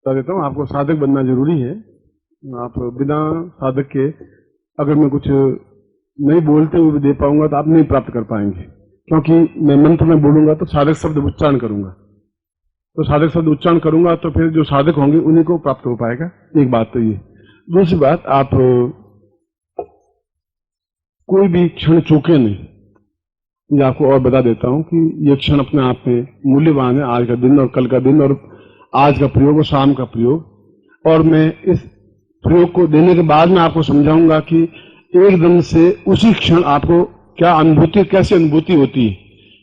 बता देता हूँ, आपको साधक बनना जरूरी है। आप बिना साधक के अगर मैं कुछ नहीं बोलते हुए भी दे पाऊंगा तो आप नहीं प्राप्त कर पाएंगे, क्योंकि मैं मंत्र में बोलूंगा तो साधक शब्द उच्चारण करूंगा, तो साधक शब्द उच्चारण करूंगा तो फिर जो साधक होंगे उन्हीं को प्राप्त हो पाएगा। एक बात तो ये। दूसरी बात, आप कोई भी क्षण चूके नहीं। ये आपको और बता देता हूं कि ये क्षण अपने आप में मूल्यवान है, आज का दिन और कल का दिन और आज का प्रयोग और शाम का प्रयोग। और मैं इस प्रयोग को देने के बाद में आपको समझाऊंगा कि एकदम से उसी क्षण आपको क्या अनुभूति, कैसी अनुभूति होती है।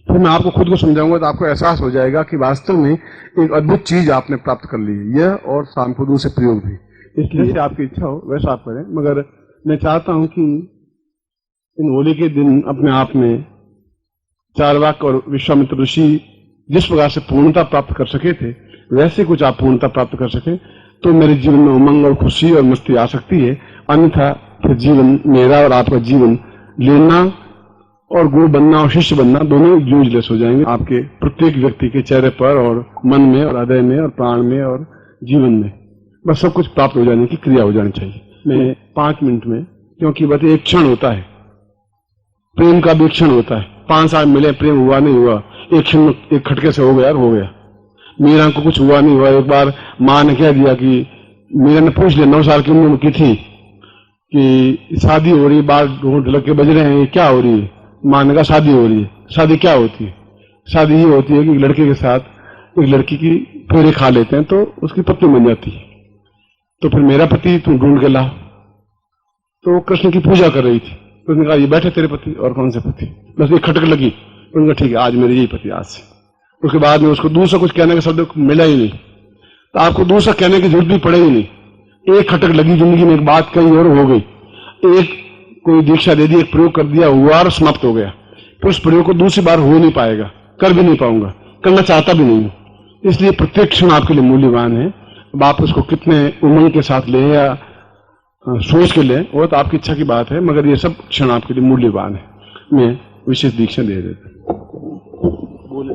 फिर मैं आपको खुद को समझाऊंगा तो आपको एहसास हो जाएगा कि वास्तव में एक अद्भुत चीज आपने प्राप्त कर ली है, यह और शाम को दूसरे प्रयोग भी। इसलिए आपकी इच्छा हो वैसा आप करें, मगर मैं चाहता हूं कि इन होली के दिन अपने आप में चार्वाक और विश्वामित्र ऋषि जिस प्रकार से पूर्णता प्राप्त कर सके थे, वैसे कुछ आप पूर्णता प्राप्त कर सके तो मेरे जीवन में उमंग और खुशी और मस्ती आ सकती है। अन्यथा फिर जीवन, मेरा और आपका जीवन, लेना और गुरु बनना और शिष्य बनना दोनों यूजलेस हो जाएंगे आपके प्रत्येक व्यक्ति के चेहरे पर और मन में और हृदय में और प्राण में और जीवन में। बस सब कुछ प्राप्त हो जाने की क्रिया हो जानी चाहिए। मैं 5 मिनट में, क्योंकि बस एक क्षण होता है, प्रेम का भी क्षण होता है। 5 साल मिले, प्रेम हुआ नहीं हुआ, एक क्षण एक खटके से हो गया, हो गया। मीरा को कुछ हुआ नहीं हुआ। एक बार माँ ने कह दिया कि, मीरा ने पूछ लिया 9 साल की उम्र की थी कि शादी हो रही, बाल ढोलक के बज रहे हैं, क्या हो रही है? माँ ने कहा शादी हो रही है। शादी क्या होती है? शादी ये होती है कि लड़के के साथ एक लड़की की फेरे खा लेते हैं तो उसकी पत्नी बन जाती है। तो फिर मेरा पति तुम ढूंढ के ला। तो कृष्ण की पूजा कर रही थी, उसने कहा ये बैठे तेरे पति। और कौन से पति? बस एक खटक लगी, उन्होंने कहा ठीक है आज मेरे यही पति आज से। उसके बाद में उसको दूसरा कुछ कहने का शब्द मिला ही नहीं, तो आपको दूसरा कहने की जरूरत भी पड़ेगी नहीं। एक खटक लगी जिंदगी में, एक बात कही और हो गई। एक कोई दीक्षा दे दी, एक प्रयोग कर दिया, हुआ और समाप्त हो गया। फिर उस प्रयोग को दूसरी बार हो नहीं पाएगा, कर भी नहीं पाऊंगा, करना चाहता भी नहीं हूं। इसलिए प्रत्येक क्षण आपके लिए मूल्यवान है। अब आप उसको कितने उमंग के साथ लें या सोच के लें वो तो आपकी इच्छा की बात है, मगर ये सब क्षण आपके लिए मूल्यवान है। मैं विशेष दीक्षा दे देता बोले।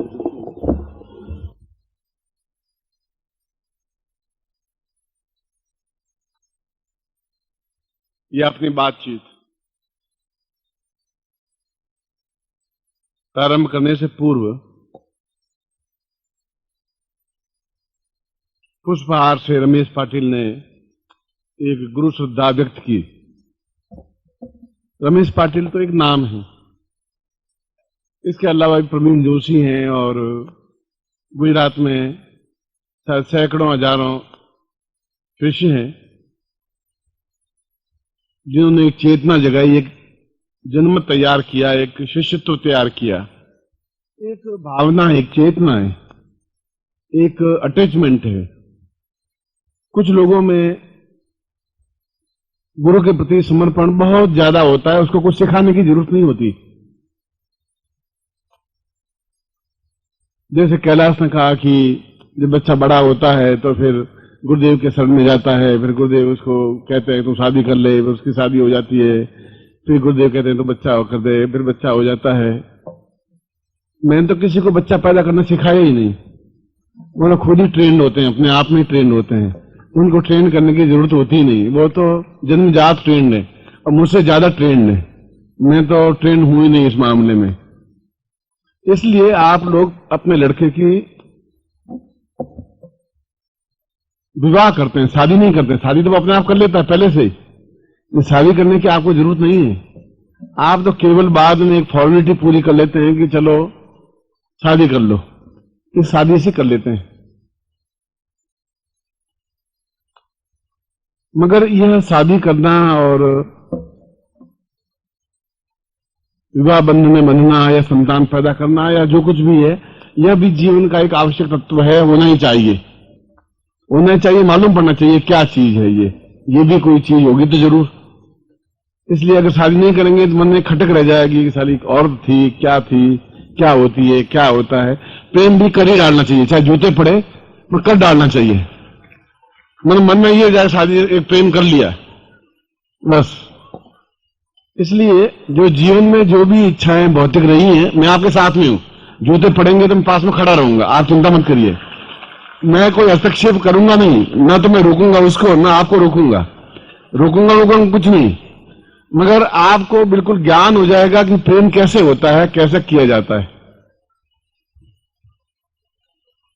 ये अपनी बातचीत प्रारंभ करने से पूर्व पुष्पहार से रमेश पाटिल ने एक गुरु श्रद्धा व्यक्त की। रमेश पाटिल तो एक नाम है, इसके अलावा भी प्रवीण जोशी हैं और गुजरात में शायद सैकड़ों हजारों शिष्य हैं जिन्होंने एक चेतना जगाई, एक जन्म तैयार किया, एक शिष्यत्व तैयार किया। एक भावना है, एक चेतना है, एक अटैचमेंट है। कुछ लोगों में गुरु के प्रति समर्पण बहुत ज्यादा होता है, उसको कुछ सिखाने की जरूरत नहीं होती। जैसे कैलाश ने कहा कि जब बच्चा बड़ा होता है तो फिर गुरुदेव के शरण में जाता है, फिर गुरुदेव उसको कहते हैं तू शादी कर ले, फिर उसकी शादी हो जाती है, फिर गुरुदेव कहते हैं तो बच्चा कर दे, फिर बच्चा हो जाता है। मैंने तो किसी को बच्चा पैदा करना सिखाया ही नहीं, वो लोग खुद ही ट्रेंड होते हैं, अपने आप में ट्रेंड होते हैं, उनको ट्रेन करने की जरूरत होती ही नहीं। वो तो जन्मजात ट्रेंड है और मुझसे ज्यादा ट्रेंड है, मैं तो ट्रेंड हुई नहीं इस मामले में। इसलिए आप लोग अपने लड़के की विवाह करते हैं, शादी नहीं करते। शादी तो वो अपने आप कर लेता है पहले से ही, शादी करने की आपको जरूरत नहीं है। आप तो केवल बाद में एक फॉर्मेलिटी पूरी कर लेते हैं कि चलो शादी कर लो, इस शादी से कर लेते हैं। मगर यह शादी करना और विवाह बंधन में बंधना या संतान पैदा करना या जो कुछ भी है, यह भी जीवन का एक आवश्यक तत्व है, होना ही चाहिए। होना चाहिए, मालूम पड़ना चाहिए क्या चीज है ये भी कोई चीज होगी तो जरूर। इसलिए अगर शादी नहीं करेंगे तो मन में खटक रह जाएगी कि साली और थी, क्या होती है, क्या होता है। प्रेम भी कर ही डालना चाहिए, चाहे जूते पड़े पर कर डालना चाहिए। मन में ये जाए शादी एक प्रेम कर लिया बस। इसलिए जो जीवन में जो भी इच्छाएं भौतिक रही हैं, मैं आपके साथ में हूं। जूते पड़ेंगे तो मैं पास में खड़ा रहूंगा, आप चिंता मत करिए। मैं कोई हस्तक्षेप करूंगा नहीं, ना तो मैं रोकूंगा उसको, ना आपको रोकूंगा, रोकूंगा कुछ नहीं, मगर आपको बिल्कुल ज्ञान हो जाएगा कि प्रेम कैसे होता है, कैसे किया जाता है।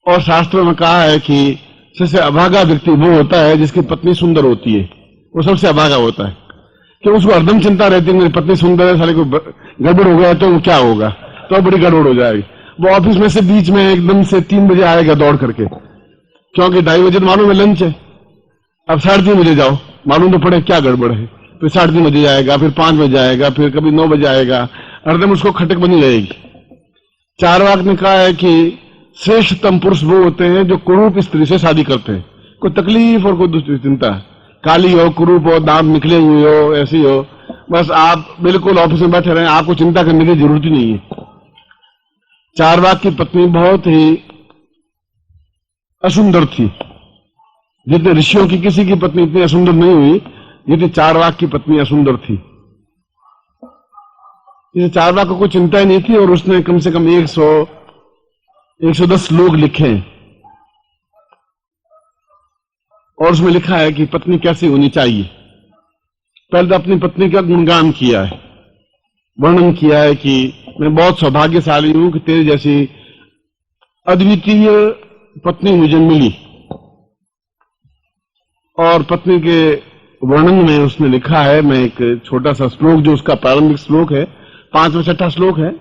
और शास्त्रों में कहा है कि सबसे अभागा व्यक्ति वो होता है जिसकी पत्नी सुंदर होती है, वो सबसे अभागा होता है, कि उसको हरदम चिंता रहती है मेरी पत्नी सुंदर है, साले को गड़बड़ हो गया तो क्या होगा, तो बड़ी गड़बड़ हो जाएगी। वो ऑफिस में से बीच में एकदम से 3 बजे आएगा दौड़ करके, क्योंकि 2:30 बजे मालूम है लंच है, अब 3:30 बजे जाओ, मालूम तो पड़े क्या गड़बड़ है, फिर 3:30 बजे जाएगा, फिर 5 बजे आएगा, फिर कभी 9 बजे आएगा, हरदम उसको खटक बनी रहेगी। चारवाक ने कहा है कि श्रेष्ठतम पुरुष वो होते हैं जो कुरूप स्त्री से शादी करते हैं, कोई तकलीफ और कोई दूसरी चिंता, काली हो, कुरूप हो, दांत निकले हुए हो, ऐसी हो, बस आप बिल्कुल ऑफिस में बैठे रहे, आपको चिंता करने की जरूरत ही नहीं है। चारवाक की पत्नी बहुत ही असुंदर थी, जितने ऋषियों की किसी की पत्नी इतनी असुंदर नहीं हुई जितनी चारवाक की पत्नी असुंदर थी। इसे चारवाक को कोई चिंता ही नहीं थी, और उसने कम से कम 110 श्लोक लिखे, और उसमें लिखा है कि पत्नी कैसी होनी चाहिए। पहले तो अपनी पत्नी का गुणगान किया है, वर्णन किया है कि मैं बहुत सौभाग्यशाली हूं कि तेरे जैसी अद्वितीय पत्नी मुझे मिली। और पत्नी के वर्णन में उसने लिखा है, मैं एक छोटा सा श्लोक जो उसका प्रारंभिक श्लोक है, 5वां 6वां श्लोक है,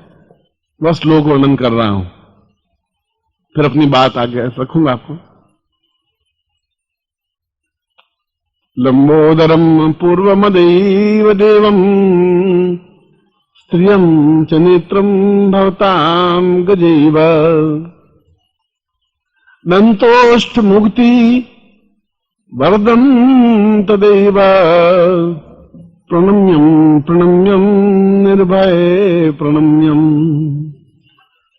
वह श्लोक वर्णन कर रहा हूं, फिर अपनी बात आगे रखूंगा आपको। लंबोदरम पूर्वमदैव देवम स्त्रियं च नेत्रं भवतां गजैव दन्तोष्ठ मुक्ति वरदं तदैव प्रणम्यं प्रणम्यं निर्भय प्रणम्यं।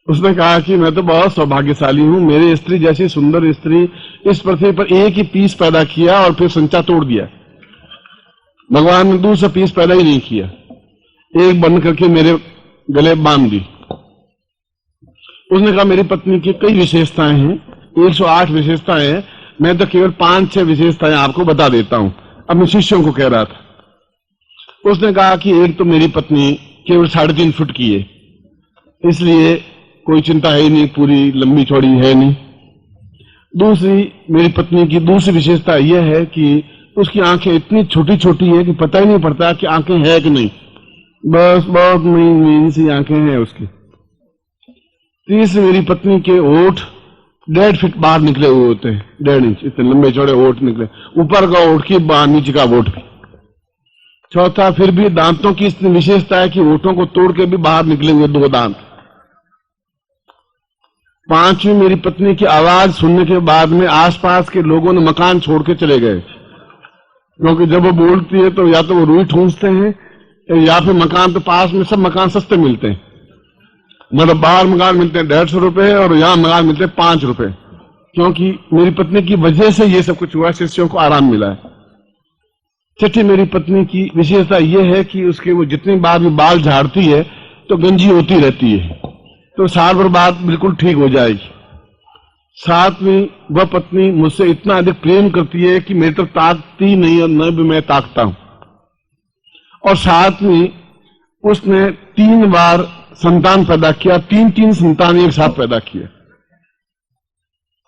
उसने कहा कि मैं तो बहुत सौभाग्यशाली हूं, मेरी स्त्री जैसी सुंदर स्त्री इस पृथ्वी पर एक ही पीस पैदा किया और फिर संचा तोड़ दिया। भगवान ने दूसरा पीस पैदा ही नहीं किया, एक बन करके मेरे गले बांध दी। उसने कहा मेरी पत्नी की कई विशेषताएं हैं, 108 विशेषताएं हैं, मैं तो केवल 5-6 विशेषताएं आपको बता देता हूं। अपने शिष्यों को कह रहा था। उसने कहा कि एक तो मेरी पत्नी केवल 3.5 फुट की है, इसलिए कोई चिंता है ही नहीं, पूरी लंबी चौड़ी है नहीं। दूसरी, मेरी पत्नी की दूसरी विशेषता यह है कि उसकी आंखें इतनी छोटी छोटी है कि पता ही नहीं पड़ता कि आंखें है कि नहीं, बस बहुत मीन सी आंखें हैं उसकी। तीसरी, मेरी पत्नी के होठ 1.5 फीट बाहर निकले हुए होते हैं, 1.5 इंच, इतने लंबे चौड़े होठ निकले, ऊपर का होठ की नीचे का होठ भी। चौथा, फिर भी दांतों की इतनी विशेषता है कि होठों को तोड़ के भी बाहर निकले हुए 2 दांत। पांचवी, मेरी पत्नी की आवाज सुनने के बाद में आसपास के लोगों ने मकान छोड़ के चले गए, क्योंकि जब वो बोलती है तो या तो वो रुई ठूंसते हैं या फिर मकान तो पास में सब मकान सस्ते मिलते हैं, मतलब बाहर मकान मिलते हैं 150 रुपए और यहां मकान मिलते हैं 5 रुपए, क्योंकि मेरी पत्नी की वजह से ये सब कुछ हुआ, शिष्यों को आराम मिला है। छठी, मेरी पत्नी की विशेषता यह है कि उसके वो जितनी बार भी बाल झाड़ती है तो गंजी होती रहती है, तो साल भर बाद बिल्कुल ठीक हो जाएगी। सातवीं, वह पत्नी मुझसे इतना अधिक प्रेम करती है कि मेरी तरफ ताकती नहीं और न भी मैं ताकता हूं। और सातवीं, उसने 3 बार संतान पैदा किया, 3 संतान एक साथ पैदा किया।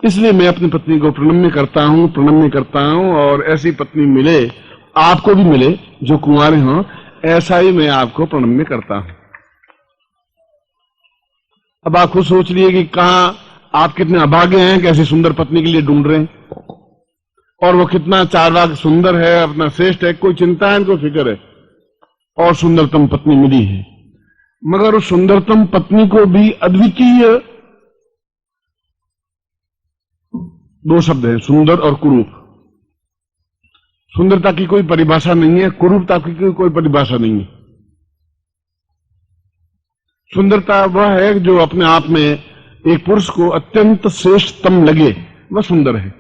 इसलिए मैं अपनी पत्नी को प्रणम्य करता हूं, और ऐसी पत्नी मिले, आपको भी मिले जो कुंवारे हों, ऐसा ही मैं आपको प्रणम्य करता हूं। अब आप खुद सोच लिए कि कहां आप कितने अभागे हैं कि ऐसी सुंदर पत्नी के लिए ढूंढ रहे हैं, और वो कितना चारवाक सुंदर है, अपना श्रेष्ठ है, कोई चिंता है, इनको फिक्र है, और सुंदरतम पत्नी मिली है। मगर उस सुंदरतम पत्नी को भी अद्वितीय 2 शब्द है, सुंदर और कुरूप। सुंदरता की कोई परिभाषा नहीं है, कुरूपता की कोई परिभाषा नहीं है। सुंदरता वह है जो अपने आप में एक पुरुष को अत्यंत श्रेष्ठतम लगे, वह सुंदर है।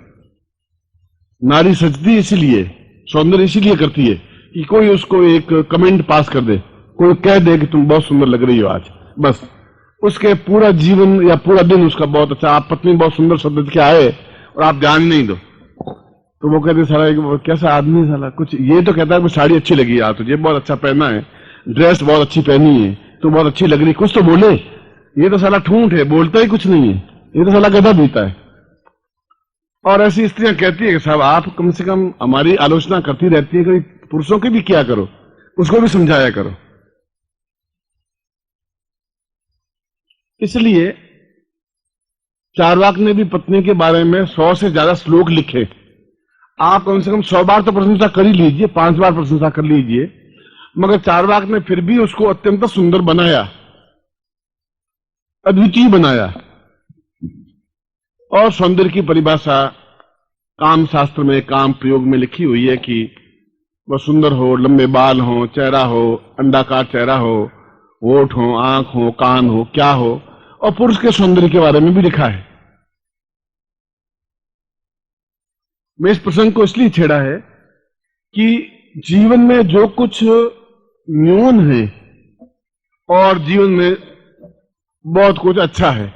नारी सजती इसीलिए, सौंदर्य इसीलिए करती है कि कोई उसको एक कमेंट पास कर दे, कोई कह दे कि तुम बहुत सुंदर लग रही हो आज, बस उसके पूरा जीवन या पूरा दिन उसका बहुत अच्छा। आप पत्नी बहुत सुंदर शब्द के आए, और आप ध्यान नहीं दो, तो वो कहते साला एक कैसा आदमी है साला, कुछ ये तो कहता है कि साड़ी अच्छी लगी यार तुझे, बहुत अच्छा पहना है, ड्रेस बहुत अच्छी पहनी है, तो बहुत अच्छी लग रही, कुछ तो बोले। ये तो साला ठूंठ है, बोलता ही कुछ नहीं है, ये तो साला गधा बीता है। और ऐसी स्त्रियां कहती है कि साहब आप कम से कम हमारी आलोचना करती रहती है, कि पुरुषों की भी क्या करो, उसको भी समझाया करो। इसलिए चार्वाक ने भी पत्नी के बारे में 100 से ज्यादा श्लोक लिखे। आप कम से कम 100 बार तो प्रशंसा कर ही लीजिए, 5 बार प्रशंसा कर लीजिए, मगर चार्वाक ने फिर भी उसको अत्यंत सुंदर बनाया, अद्वितीय बनाया। और सौंदर्य की परिभाषा काम शास्त्र में, काम प्रयोग में लिखी हुई है कि वह सुंदर हो, लंबे बाल हो, चेहरा हो, अंडाकार चेहरा हो, होठ हो, आंख हो, कान हो, क्या हो। और पुरुष के सौंदर्य के बारे में भी लिखा है। मैं इस प्रसंग को इसलिए छेड़ा है कि जीवन में जो कुछ न्यून है और जीवन में बहुत कुछ अच्छा है,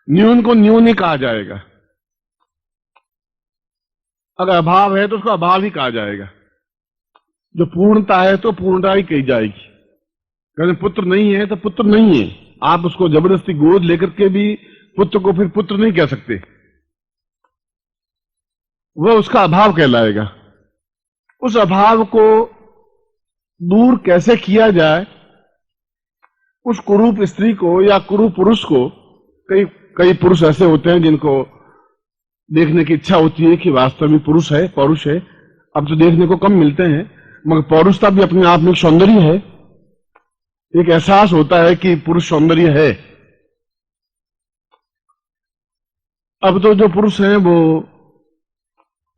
न्यून को न्यून ही कहा जाएगा। अगर अभाव है तो उसको अभाव ही कहा जाएगा। जो पूर्णता है तो पूर्णता ही कही जाएगी। अगर पुत्र नहीं है तो पुत्र नहीं है। आप उसको जबरदस्ती गोद लेकर के भी पुत्र को फिर पुत्र नहीं कह सकते, वह उसका अभाव कहलाएगा। उस अभाव को दूर कैसे किया जाए, उस कुरूप स्त्री को या कुरूप पुरुष को, कई पुरुष ऐसे होते हैं जिनको देखने की इच्छा होती है कि वास्तव में पुरुष है, पौरुष है। अब तो देखने को कम मिलते हैं, मगर पौरुषता भी अपने आप में एक सौंदर्य है। एक एहसास होता है कि पुरुष सौंदर्य है। अब तो जो पुरुष हैं वो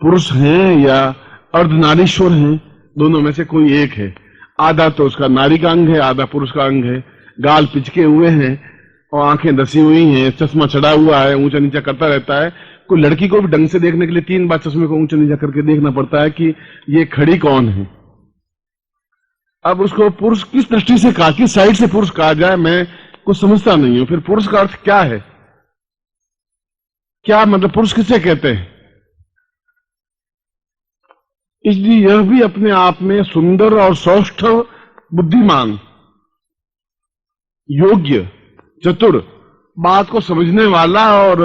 पुरुष हैं या अर्धनारीश्वर हैं, दोनों में से कोई एक है। आधा तो उसका नारी का अंग है, आधा पुरुष का अंग है। गाल पिचके हुए हैं और आंखें धसी हुई हैं, चश्मा चढ़ा हुआ है, ऊंचा नीचा करता रहता है। कोई लड़की को भी ढंग से देखने के लिए 3 बार चश्मे को ऊंचा नीचा करके देखना पड़ता है कि ये खड़ी कौन है। अब उसको पुरुष किस दृष्टि से कहा, किस साइड से पुरुष कहा जाए, मैं कुछ समझता नहीं हूं। फिर पुरुष का अर्थ क्या है, क्या मतलब पुरुष किसे कहते हैं? इसलिए यह भी अपने आप में सुंदर और सौष्ठ, बुद्धिमान, योग्य, चतुर, बात को समझने वाला और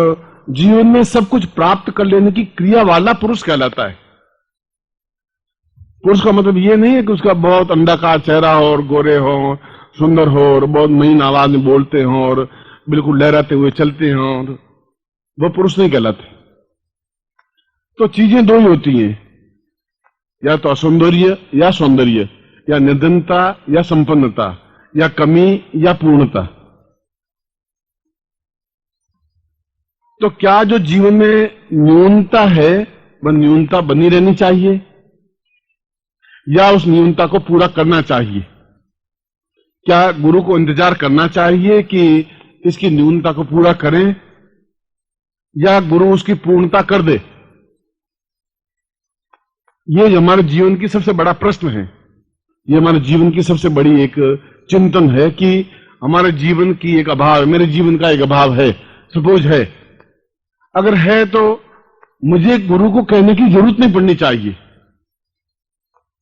जीवन में सब कुछ प्राप्त कर लेने की क्रिया वाला पुरुष कहलाता है। पुरुष का मतलब यह नहीं है कि उसका बहुत अंडाकार चेहरा हो और गोरे हो, सुंदर हो और बहुत महीन आवाज में बोलते हो और बिल्कुल लहराते हुए चलते हो, वो पुरुष नहीं कहलाते। तो चीजें दो ही होती हैं, या तो असौंदर्य या सौंदर्य, या निर्धनता या संपन्नता, या कमी या पूर्णता। तो क्या जो जीवन में न्यूनता है वह न्यूनता बनी रहनी चाहिए या उस न्यूनता को पूरा करना चाहिए? क्या गुरु को इंतजार करना चाहिए कि इसकी न्यूनता को पूरा करें या गुरु उसकी पूर्णता कर दे? ये हमारे जीवन की सबसे बड़ा प्रश्न है। ये हमारे जीवन की सबसे बड़ी एक चिंतन है कि हमारे जीवन की एक अभाव, मेरे जीवन का एक अभाव है, सपोज है। अगर है तो मुझे गुरु को कहने की जरूरत नहीं पड़नी चाहिए।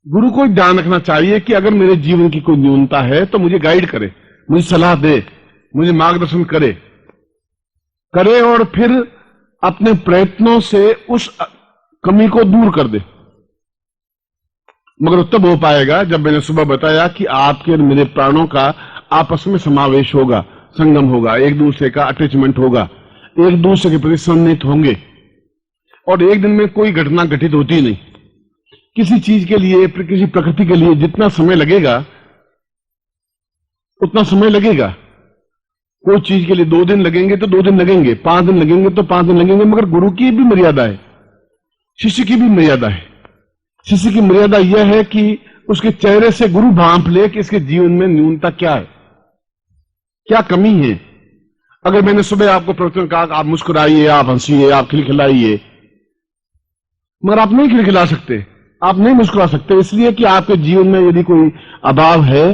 गुरु को ध्यान रखना चाहिए कि अगर मेरे जीवन की कोई न्यूनता है तो मुझे गाइड करे, मुझे सलाह दे, मुझे मार्गदर्शन करे और फिर अपने प्रयत्नों से उस कमी को दूर कर दे। मगर तब हो पाएगा जब मैंने सुबह बताया कि आपके और मेरे प्राणों का आपस में समावेश होगा, संगम होगा, एक दूसरे का अटैचमेंट होगा, एक दूसरे के प्रति सम्मिलित होंगे। और एक दिन में कोई घटना घटित होती नहीं। किसी चीज के लिए, किसी प्रकृति के लिए जितना समय लगेगा उतना समय लगेगा। कोई चीज के लिए 2 दिन लगेंगे तो 2 दिन लगेंगे, 5 दिन लगेंगे तो 5 दिन लगेंगे। मगर गुरु की भी मर्यादा है, शिष्य की भी मर्यादा है। शिष्य की मर्यादा यह है कि उसके चेहरे से गुरु भांप ले कि इसके जीवन में न्यूनता क्या है, क्या कमी है। अगर मैंने सुबह आपको प्रवचन कहा आप मुस्कुराइए, आप हंसिए, आप खिलखिलाइए, मगर आप नहीं खिलखिला सकते, आप नहीं मुस्कुरा सकते, इसलिए कि आपके जीवन में यदि कोई अभाव है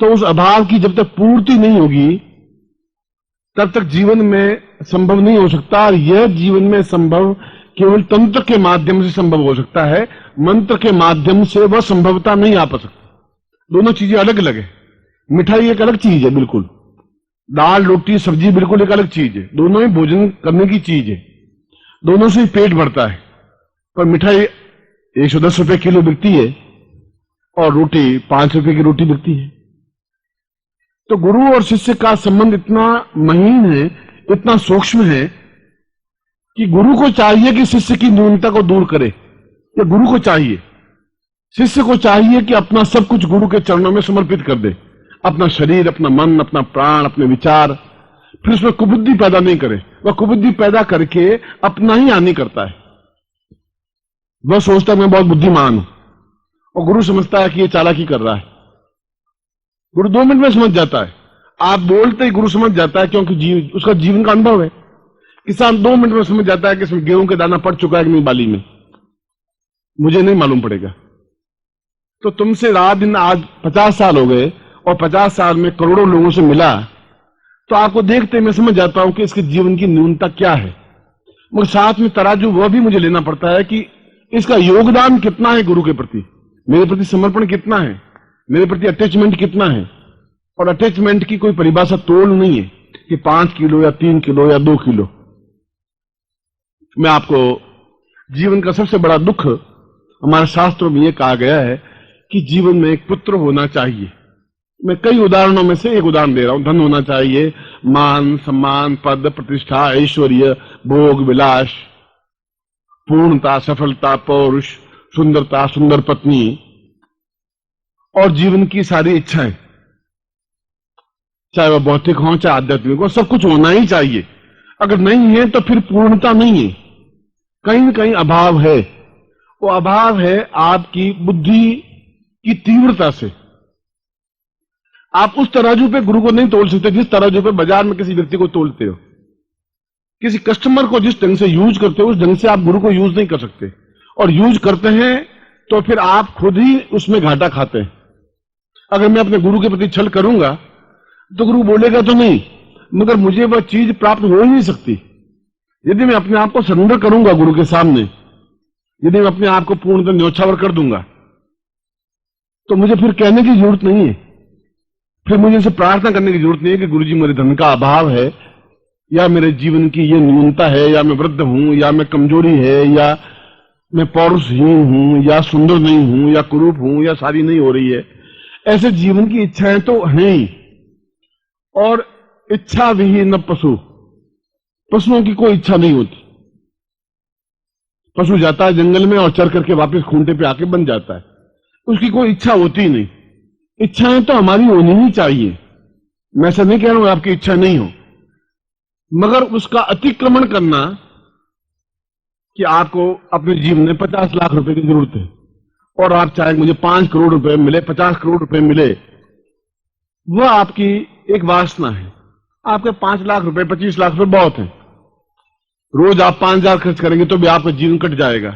तो उस अभाव की जब तक पूर्ति नहीं होगी तब तक जीवन में संभव नहीं हो सकता। और यह जीवन में संभव केवल तंत्र के माध्यम से संभव हो सकता है, मंत्र के माध्यम से वह संभवता नहीं आ सकती। दोनों चीजें अलग अलग है। मिठाई एक अलग चीज है बिल्कुल, दाल रोटी सब्जी बिल्कुल एक अलग चीज है। दोनों ही भोजन करने की चीज है, दोनों से ही पेट भरता है। पर मिठाई 110 रुपए किलो बिकती है और रोटी 5 रुपए की रोटी बिकती है। तो गुरु और शिष्य का संबंध इतना महीन है, इतना सूक्ष्म है कि गुरु को चाहिए कि शिष्य की न्यूनता को दूर करे, या गुरु को चाहिए शिष्य को चाहिए कि अपना सब कुछ गुरु के चरणों में समर्पित कर दे, अपना शरीर, अपना मन, अपना प्राण, अपने विचार। फिर उसमें कुबुद्धि पैदा नहीं करे। वह कुबुद्धि पैदा करके अपना ही हानि करता है। वह सोचता है मैं बहुत बुद्धिमान हूं, और गुरु समझता है कि ये चालाकी कर रहा है। गुरु 2 मिनट में समझ जाता है। आप बोलते ही गुरु समझ जाता है, क्योंकि उसका जीवन का अनुभव है। किसान 2 मिनट में समझ जाता है कि इसमें गेहूं के दाना पड़ चुका है कि नहीं बाली में, मुझे नहीं मालूम पड़ेगा। तो तुमसे रात दिन आज 50 साल हो गए, और 50 साल में करोड़ों लोगों से मिला, तो आपको देखते मैं समझ जाता हूं कि इसके जीवन की न्यूनता क्या है। मगर साथ में तराजू वह भी मुझे लेना पड़ता है कि इसका योगदान कितना है गुरु के प्रति, मेरे प्रति समर्पण कितना है, मेरे प्रति अटैचमेंट कितना है। और अटैचमेंट की कोई परिभाषा तोड़ नहीं है कि 5 किलो या 3 किलो या 2 किलो। मैं आपको जीवन का सबसे बड़ा दुख, हमारे शास्त्रों में यह कहा गया है कि जीवन में एक पुत्र होना चाहिए। मैं कई उदाहरणों में से एक उदाहरण दे रहा हूं। धन होना चाहिए, मान सम्मान, पद प्रतिष्ठा, ऐश्वर्य, भोग विलास, पूर्णता, सफलता, पौरुष, सुंदरता, सुंदर पत्नी, और जीवन की सारी इच्छाएं, चाहे वह भौतिक हो चाहे आध्यात्मिक हो, सब कुछ होना ही चाहिए। अगर नहीं है तो फिर पूर्णता नहीं है, कहीं न कहीं अभाव है। वो अभाव है आपकी बुद्धि की तीव्रता से। आप उस तराजू पे गुरु को नहीं तोल सकते जिस तराजू पे बाजार में किसी व्यक्ति को तोलते हो। किसी कस्टमर को जिस ढंग से यूज करते हो उस ढंग से आप गुरु को यूज नहीं कर सकते, और यूज करते हैं तो फिर आप खुद ही उसमें घाटा खाते हैं। अगर मैं अपने गुरु के प्रति छल करूंगा तो गुरु बोलेगा तो नहीं, मगर मुझे वह चीज प्राप्त हो ही नहीं सकती। यदि मैं अपने आप को सरेंडर करूंगा गुरु के सामने, यदि मैं अपने आप को पूर्णतः न्योछावर कर दूंगा, तो मुझे फिर कहने की जरूरत नहीं है, फिर मुझे इनसे प्रार्थना करने की जरूरत नहीं है कि गुरुजी मेरे धन का अभाव है, या मेरे जीवन की ये न्यूनता है, या मैं वृद्ध हूं, या मैं कमजोरी है, या मैं पौरुषहीन हूं, या सुंदर नहीं हूं, या कुरूप हूं, या शादी नहीं हो रही है। ऐसे जीवन की इच्छाएं तो हैं ही। और इच्छा विहीन पशु, पशुओं की कोई इच्छा नहीं होती। पशु जाता है जंगल में और चर करके वापस खूंटे पे आके बन जाता है, उसकी कोई इच्छा होती ही नहीं। इच्छाएं तो हमारी होनी ही चाहिए, मैं ऐसा नहीं कह रहा हूं आपकी इच्छा नहीं हो, मगर उसका अतिक्रमण करना कि आपको अपने जीवन में 50 लाख रुपए की जरूरत है और आप चाहे मुझे 5 करोड़ रुपए मिले, 50 करोड़ रुपए मिले, वह आपकी एक वासना है। आपके 5 लाख रुपए 25 लाख रुपए बहुत है, रोज आप 5,000 खर्च करेंगे तो भी आपका जीवन कट जाएगा।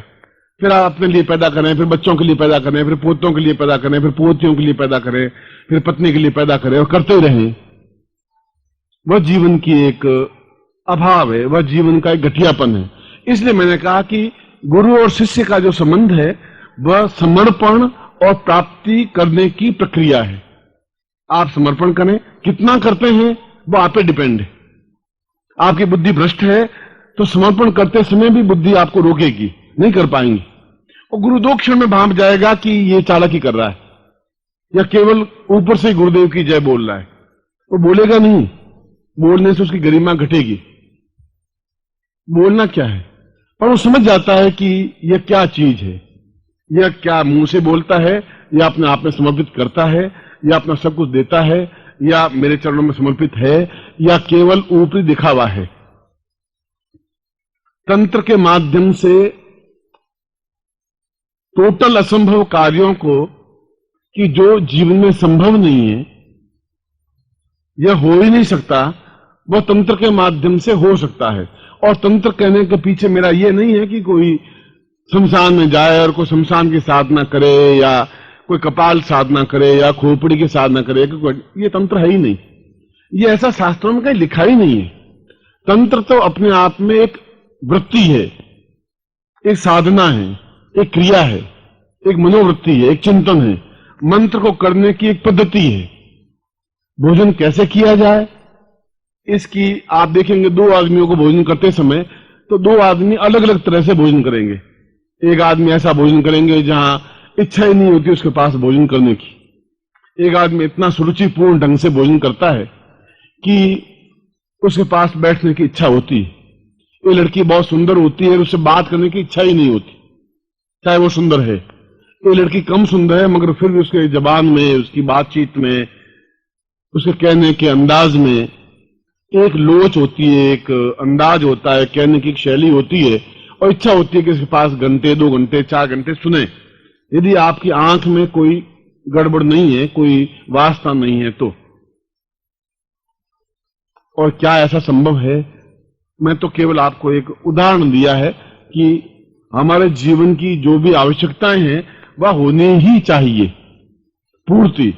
फिर आप अपने लिए पैदा करें, फिर बच्चों के लिए पैदा करें, फिर पोतों के लिए पैदा करें, फिर पोतियों के लिए पैदा करें, फिर पत्नी के लिए पैदा करें, और करते ही रहें। वह जीवन की एक अभाव है, वह जीवन का एक घटियापन है। इसलिए मैंने कहा कि गुरु और शिष्य का जो संबंध है वह समर्पण और प्राप्ति करने की प्रक्रिया है। आप समर्पण करें, कितना करते हैं वो आप पे डिपेंड है। आपकी बुद्धि भ्रष्ट है तो समर्पण करते समय भी बुद्धि आपको रोकेगी, नहीं कर पाएंगी, और गुरु 2 क्षण में भांप जाएगा कि ये चालाकी कर रहा है या केवल ऊपर से गुरुदेव की जय बोल रहा है। वो बोलेगा नहीं, बोलने से उसकी गरिमा घटेगी। बोलना क्या है, पर वो समझ जाता है कि यह क्या चीज है, यह क्या मुंह से बोलता है, या अपने आप में समर्पित करता है, या अपना सब कुछ देता है, या मेरे चरणों में समर्पित है, या केवल ऊपरी दिखावा है। तंत्र के माध्यम से टोटल असंभव कार्यों को, कि जो जीवन में संभव नहीं है, यह हो ही नहीं सकता, वह तंत्र के माध्यम से हो सकता है। और तंत्र कहने के पीछे मेरा यह नहीं है कि कोई शमशान में जाए और कोई शमशान की साधना करे, या कोई कपाल साधना करे, या खोपड़ी की साधना करे, ये तंत्र है ही नहीं। ये ऐसा शास्त्रों में कहीं लिखा ही नहीं है। तंत्र तो अपने आप में एक वृत्ति है, एक साधना है, एक क्रिया है, एक मनोवृत्ति है, एक चिंतन है। मंत्र को करने की एक पद्धति है। भोजन कैसे किया जाए इसकी आप देखेंगे, दो आदमियों को भोजन करते समय तो दो आदमी अलग अलग तरह से भोजन करेंगे। एक आदमी ऐसा भोजन करेंगे जहां इच्छा ही नहीं होती उसके पास भोजन करने की। एक आदमी इतना सुरुचिपूर्ण ढंग से भोजन करता है कि उसके पास बैठने की इच्छा होती है। ये लड़की बहुत सुंदर होती है, उससे बात करने की इच्छा ही नहीं होती, चाहे वो सुंदर है। ये लड़की कम सुंदर है मगर फिर भी उसके जबान में, उसकी बातचीत में, उसके कहने के अंदाज में एक लोच होती है, एक अंदाज होता है, कहने की एक शैली होती है और इच्छा होती है कि इसके पास घंटे, 2 घंटे, 4 घंटे सुने। यदि आपकी आंख में कोई गड़बड़ नहीं है, कोई वास्ता नहीं है तो। और क्या ऐसा संभव है? मैं तो केवल आपको एक उदाहरण दिया है कि हमारे जीवन की जो भी आवश्यकताएं हैं वह होनी ही चाहिए, पूर्ति,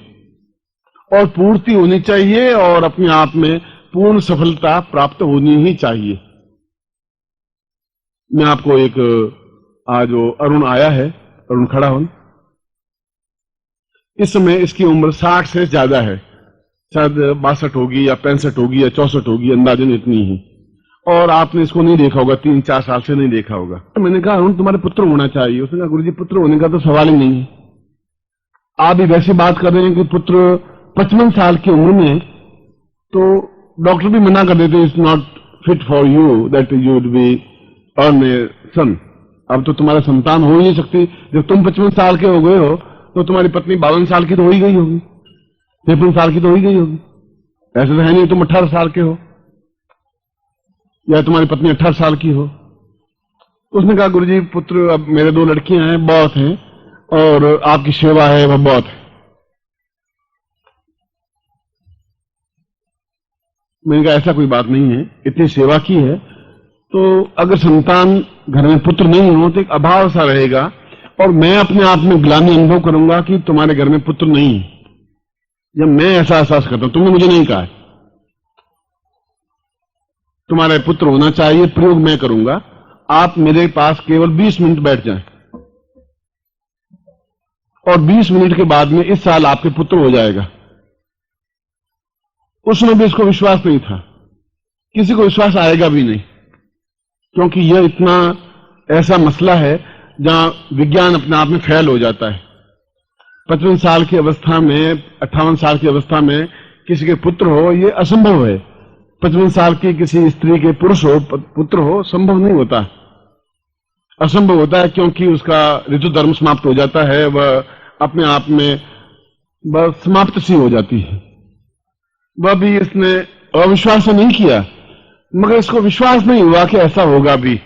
और पूर्ति होनी चाहिए और अपने आप में पूर्ण सफलता प्राप्त होनी ही चाहिए। मैं आपको एक आज जो अरुण आया है, अरुण खड़ा हो, इस समय इसकी उम्र 60 से ज्यादा है, शायद 62 होगी या 65 होगी या 64 होगी, अंदाजन इतनी ही। और आपने इसको नहीं देखा होगा, 3-4 साल से नहीं देखा होगा। तो मैंने कहा अरुण तुम्हारे पुत्र होना चाहिए। उसने कहा गुरुजी पुत्र होने का तो सवाल ही नहीं है। आप भी वैसे बात कर रहे हैं कि पुत्र 55 साल की उम्र में, तो डॉक्टर भी मना कर देते, it's not fit for you that you would be earn a son. अब तो तुम्हारा संतान हो ही नहीं सकती। जब तुम 55 साल के हो गए हो तो तुम्हारी पत्नी 52 साल की तो हो ही गई होगी, 53 साल की तो हो ही गई होगी। ऐसे तो है नहीं तुम 18 साल के हो या तुम्हारी पत्नी 18 साल की हो। उसने कहा गुरुजी पुत्र, अब मेरे 2 लड़कियां हैं, बहुत हैं, और आपकी सेवा है वह बहुत है। मैंने कहा ऐसा कोई बात नहीं है, इतनी सेवा की है तो अगर संतान घर में पुत्र नहीं हो तो एक अभाव सा रहेगा, और मैं अपने आप में ग्लानि अनुभव करूंगा कि तुम्हारे घर में पुत्र नहीं है। जब मैं ऐसा एहसास करता हूं, तुमने मुझे नहीं कहा है तुम्हारे पुत्र होना चाहिए, प्रयोग मैं करूंगा। आप मेरे पास केवल 20 मिनट बैठ जाएं और 20 मिनट के बाद में इस साल आपके पुत्र हो जाएगा। उसमें भी इसको विश्वास नहीं था, किसी को विश्वास आएगा भी नहीं, क्योंकि यह इतना ऐसा मसला है जहां विज्ञान अपने आप में फेल हो जाता है। 55 साल की अवस्था में, 58 साल की अवस्था में किसी के पुत्र हो यह असंभव है। 55 साल की किसी स्त्री के पुरुष हो पुत्र हो संभव नहीं होता, असंभव होता है, क्योंकि उसका ऋतु धर्म समाप्त हो जाता है, वह अपने आप में बस समाप्त सी हो जाती है। वह भी इसने अविश्वास से नहीं किया, मगर इसको विश्वास नहीं हुआ कि ऐसा होगा भी।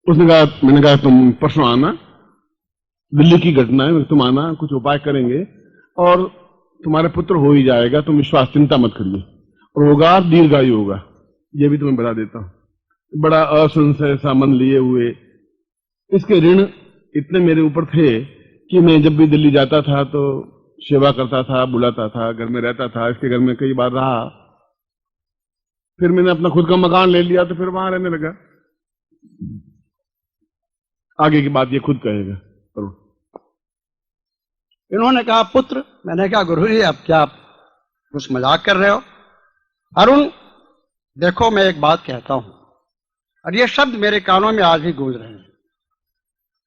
उसने कहा, मैंने कहा तुम परसों आना, दिल्ली की घटना है, तुम आना, कुछ उपाय करेंगे और तुम्हारे पुत्र हो ही जाएगा, तुम विश्वास चिंता मत करिए, और होगा, दीर्घायु होगा। यह भी तुम्हें बता देता हूं। बड़ा असंशय सा मन लिए हुए, इसके ऋण इतने मेरे ऊपर थे कि मैं जब भी दिल्ली जाता था तो सेवा करता था, बुलाता था, घर में रहता था, इसके घर में कई बार रहा। फिर मैंने अपना खुद का मकान ले लिया तो फिर वहां रहने लगा। आगे की बात ये खुद कहेगा। इन्होंने कहा पुत्र। मैंने कहा गुरुजी अब क्या आप कुछ मजाक कर रहे हो? अरुण देखो मैं एक बात कहता हूं, और ये शब्द मेरे कानों में आज भी गूंज रहे हैं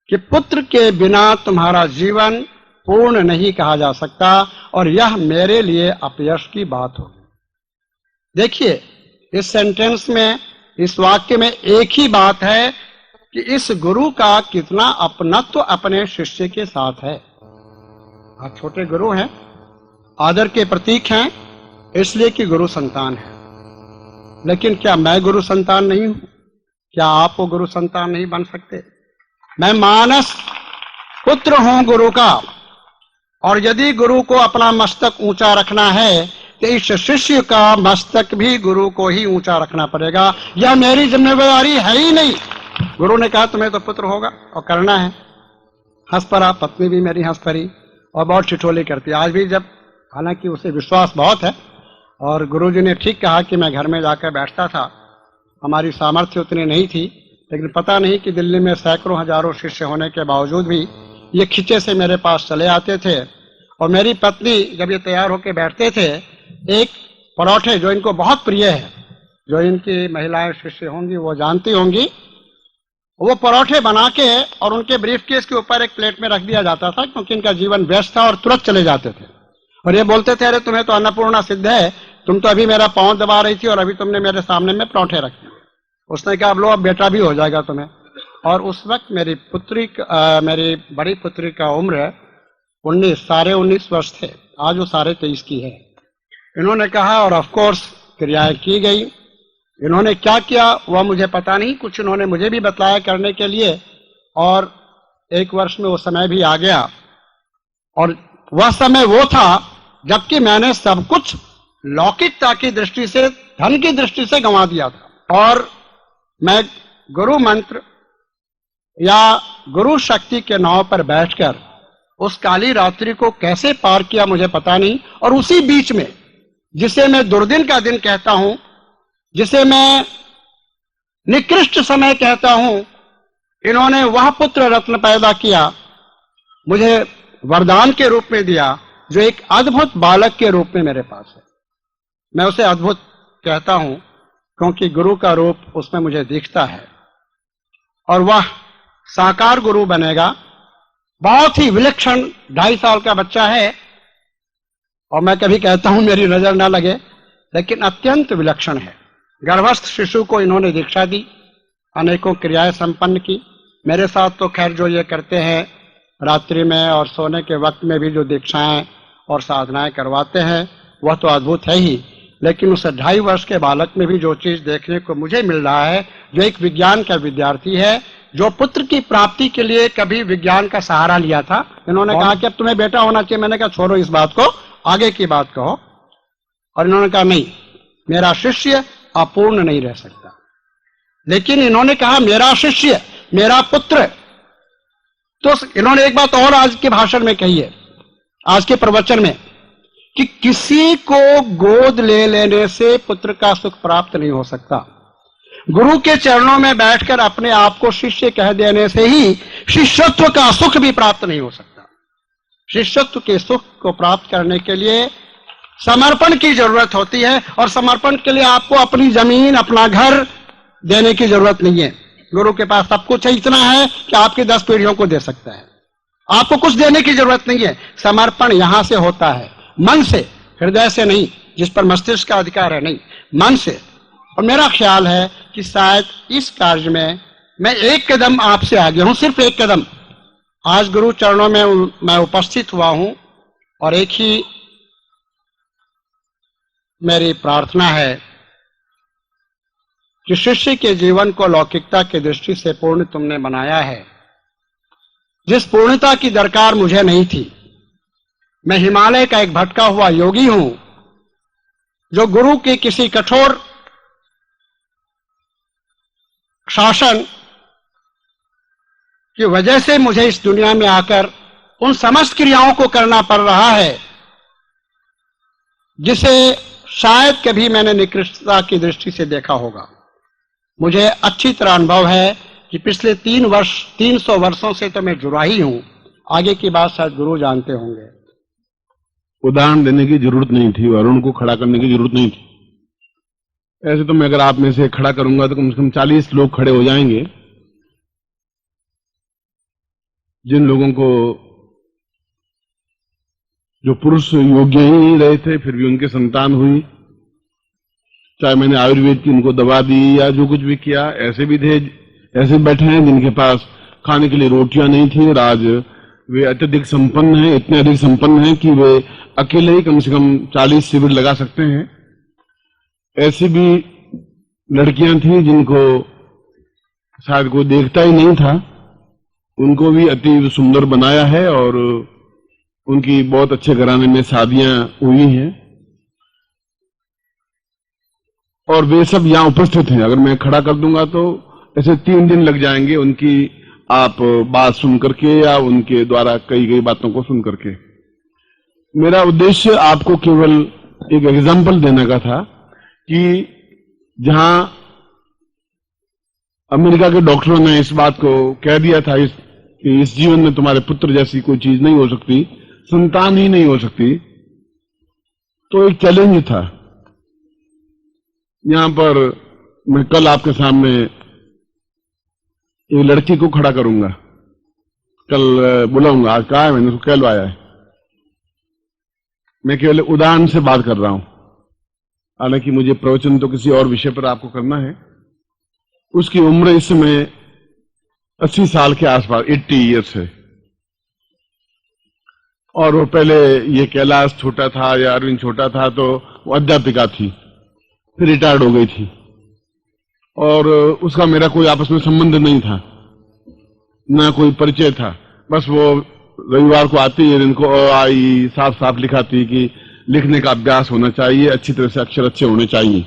कि पुत्र के बिना तुम्हारा जीवन पूर्ण नहीं कहा जा सकता, और यह मेरे लिए अपयश की बात होगी। देखिए इस सेंटेंस में, इस वाक्य में एक ही बात है कि इस गुरु का कितना अपनत्व अपने शिष्य के साथ है। आप छोटे गुरु हैं, आदर के प्रतीक हैं, इसलिए कि गुरु संतान है। लेकिन क्या मैं गुरु संतान नहीं हूं? क्या आप वो गुरु संतान नहीं बन सकते? मैं मानस पुत्र हूं गुरु का, और यदि गुरु को अपना मस्तक ऊंचा रखना है तो इस शिष्य का मस्तक भी गुरु को ही ऊंचा रखना पड़ेगा। यह मेरी जिम्मेदारी है ही नहीं। गुरु ने कहा तुम्हें तो पुत्र होगा और करना है। हंस पड़ा, पत्नी भी मेरी हंस पड़ी और बहुत ठिठोली करती। आज भी जब हालांकि उसे विश्वास बहुत है और गुरुजी ने ठीक कहा कि मैं घर में जाकर बैठता था। हमारी सामर्थ्य उतनी नहीं थी, लेकिन पता नहीं कि दिल्ली में सैकड़ों हजारों शिष्य होने के बावजूद भी ये खिंचे से मेरे पास चले आते थे। और मेरी पत्नी जब ये तैयार होकर बैठते थे, एक पराठे जो इनको बहुत प्रिय है, जो इनकी महिलाएं शिष्य होंगी वो जानती होंगी, वो पराठे बना के और उनके ब्रीफकेस के ऊपर एक प्लेट में रख दिया जाता था, क्योंकि इनका जीवन व्यस्त था और तुरंत चले जाते थे। और ये बोलते थे, अरे तुम्हें तो अन्नपूर्णा सिद्ध है, तुम तो अभी मेरा पांव दबा रही थी और अभी तुमने मेरे सामने में पराठे रखे। उसने कहा, अब लो, अब बेटा भी हो जाएगा तुम्हें। और उस वक्त मेरी बड़ी पुत्री का उम्र 19 वर्ष थे। आज वो 23.5 की है। इन्होंने कहा और ऑफ कोर्स क्रियाएं की गई। इन्होंने क्या किया वह मुझे पता नहीं, कुछ इन्होंने मुझे भी बतलाया करने के लिए, और 1 वर्ष में वो समय भी आ गया। और वह समय वो था जबकि मैंने सब कुछ लौकिकता की दृष्टि से, धन की दृष्टि से गंवा दिया था। और मैं गुरु मंत्र या गुरु शक्ति के नाव पर बैठकर उस काली रात्रि को कैसे पार किया मुझे पता नहीं। और उसी बीच में, जिसे मैं दुर्दिन का दिन कहता हूं, जिसे मैं निकृष्ट समय कहता हूं, इन्होंने वह पुत्र रत्न पैदा किया, मुझे वरदान के रूप में दिया, जो एक अद्भुत बालक के रूप में मेरे पास है। मैं उसे अद्भुत कहता हूं क्योंकि गुरु का रूप उसमें मुझे दिखता है। और वह साकार गुरु बनेगा। बहुत ही विलक्षण 2.5 साल का बच्चा है, और मैं कभी कहता हूं मेरी नजर ना लगे, लेकिन अत्यंत विलक्षण है। गर्भस्थ शिशु को इन्होंने दीक्षा दी, अनेकों क्रियाएं संपन्न की। मेरे साथ तो खैर जो ये करते हैं रात्रि में और सोने के वक्त में भी जो दीक्षाएं और साधनाएं करवाते हैं, वह तो अद्भुत है ही, लेकिन उस 2.5 वर्ष के बालक में भी जो चीज देखने को मुझे मिल रहा है, जो एक विज्ञान का विद्यार्थी है, जो पुत्र की प्राप्ति के लिए कभी विज्ञान का सहारा लिया था। इन्होंने कहा कि अब तुम्हें बेटा होना चाहिए। मैंने कहा छोड़ो इस बात को, आगे की बात कहो। और इन्होंने कहा नहीं, मेरा शिष्य अपूर्ण नहीं रह सकता। लेकिन इन्होंने कहा मेरा शिष्य, मेरा पुत्र। तो इन्होंने एक बात और आज के भाषण में कही है, आज के प्रवचन में, कि किसी को गोद ले लेने से पुत्र का सुख प्राप्त नहीं हो सकता। गुरु के चरणों में बैठकर अपने आप को शिष्य कह देने से ही शिष्यत्व का सुख भी प्राप्त नहीं हो सकता। शिष्यत्व के सुख को प्राप्त करने के लिए समर्पण की जरूरत होती है, और समर्पण के लिए आपको अपनी जमीन, अपना घर देने की जरूरत नहीं है। गुरु के पास सब कुछ है, इतना है कि आपकी 10 पीढ़ियों को दे सकता है। आपको कुछ देने की जरूरत नहीं है। समर्पण यहां से होता है, मन से, हृदय से नहीं, जिस पर मस्तिष्क का अधिकार है, नहीं, मन से। और मेरा ख्याल है कि शायद इस कार्य में मैं एक कदम आपसे आगे हूं, सिर्फ एक कदम। आज गुरु चरणों में मैं उपस्थित हुआ हूं, और एक ही मेरी प्रार्थना है कि शिष्य के जीवन को लौकिकता की दृष्टि से पूर्ण तुमने बनाया है, जिस पूर्णता की दरकार मुझे नहीं थी। मैं हिमालय का एक भटका हुआ योगी हूं, जो गुरु के किसी कठोर शासन की वजह से मुझे इस दुनिया में आकर उन समस्त क्रियाओं को करना पड़ रहा है, जिसे शायद कभी मैंने निकृष्टता की दृष्टि से देखा होगा। मुझे अच्छी तरह अनुभव है कि पिछले 300 वर्षों से तो मैं जुड़ा ही हूं। आगे की बात शायद गुरु जानते होंगे। उदाहरण देने की जरूरत नहीं थी, वरुण को खड़ा करने की जरूरत नहीं थी। ऐसे तो मैं अगर आप में से खड़ा करूंगा तो कम से कम 40 लोग खड़े हो जाएंगे, जिन लोगों को, जो पुरुष योग्य ही नहीं रहे थे, फिर भी उनके संतान हुई। चाहे मैंने आयुर्वेद की उनको दवा दी या जो कुछ भी किया, ऐसे भी थे, ऐसे बैठे हैं जिनके पास खाने के लिए रोटियां नहीं थी, और आज वे अत्यधिक संपन्न हैं, इतने अधिक संपन्न हैं कि वे अकेले ही कम से कम 40 शिविर लगा सकते हैं। ऐसी भी लड़कियां थी जिनको शायद कोई देखता ही नहीं था, उनको भी अति सुंदर बनाया है, और उनकी बहुत अच्छे घराने में शादियां हुई हैं, और वे सब यहां उपस्थित हैं। अगर मैं खड़ा कर दूंगा तो ऐसे 3 दिन लग जाएंगे उनकी आप बात सुन करके, या उनके द्वारा कही गई बातों को सुन करके। मेरा उद्देश्य आपको केवल एक एग्जाम्पल देने का था कि जहां अमेरिका के डॉक्टरों ने इस बात को कह दिया था कि इस जीवन में तुम्हारे पुत्र जैसी कोई चीज नहीं हो सकती, संतान ही नहीं हो सकती, तो एक चैलेंज था। यहां पर मैं कल आपके सामने एक लड़की को खड़ा करूंगा, कल बुलाऊंगा, आज कहा है मैंने, उसको कहलवाया है। मैं केवल उदाहरण से बात कर रहा हूं, हालांकि मुझे प्रवचन तो किसी और विषय पर आपको करना है। उसकी उम्र इस समय 80 साल के आसपास, 80 ईयर्स है, और वो पहले ये कैलाश छोटा था या अरविंद छोटा था तो वो अध्यापिका थी, फिर रिटायर्ड हो गई थी, और उसका मेरा कोई आपस में संबंध नहीं था, ना कोई परिचय था। बस वो रविवार को आती है, इनको आई साफ साफ लिखाती कि लिखने का अभ्यास होना चाहिए, अच्छी तरह से अक्षर अच्छे होने चाहिए।